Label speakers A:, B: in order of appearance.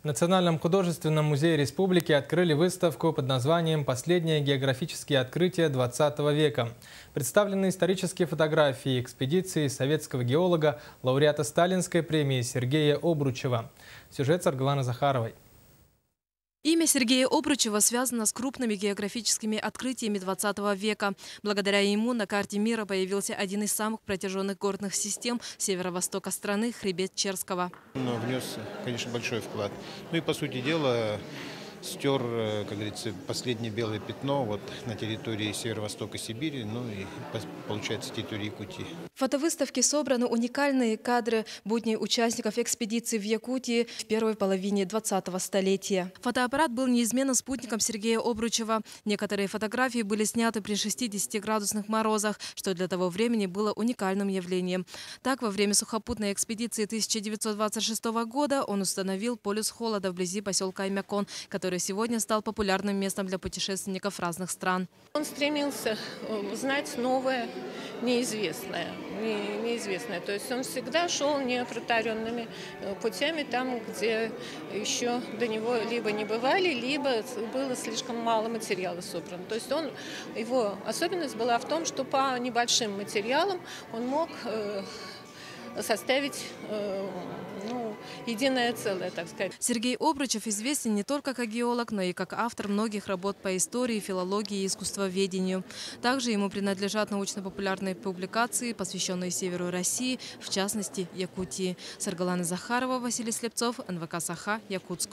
A: В Национальном художественном музее республики открыли выставку под названием «Последние географические открытия XX века». Представлены исторические фотографии экспедиции советского геолога, лауреата Сталинской премии Сергея Обручева. Сюжет с Аргланы Захаровой.
B: Имя Сергея Обручева связано с крупными географическими открытиями XX века. Благодаря ему на карте мира появился один из самых протяженных горных систем северо-востока страны – хребет Черского.
C: Он внес, конечно, большой вклад. Ну и, по сути дела, стер, как говорится, последнее белое пятно вот на территории северо-востока Сибири, ну и, получается, территории Якутии.
B: В фотовыставке собраны уникальные кадры будней участников экспедиции в Якутии в первой половине 20-го столетия. Фотоаппарат был неизменным спутником Сергея Обручева. Некоторые фотографии были сняты при 60-градусных морозах, что для того времени было уникальным явлением. Так, во время сухопутной экспедиции 1926 года он установил полюс холода вблизи поселка Аймякон, который сегодня стал популярным местом для путешественников разных стран.
D: Он стремился узнать новое, неизвестное. То есть он всегда шел непротаренными путями там, где еще до него либо не бывали, либо было слишком мало материала собрано. То есть его особенность была в том, что по небольшим материалам он мог составить единое целое, так сказать.
B: Сергей Обручев известен не только как геолог, но и как автор многих работ по истории, филологии и искусствоведению. Также ему принадлежат научно-популярные публикации, посвященные северу России, в частности, Якутии. Арглана Захарова, Василий Слепцов, НВК Саха, Якутск.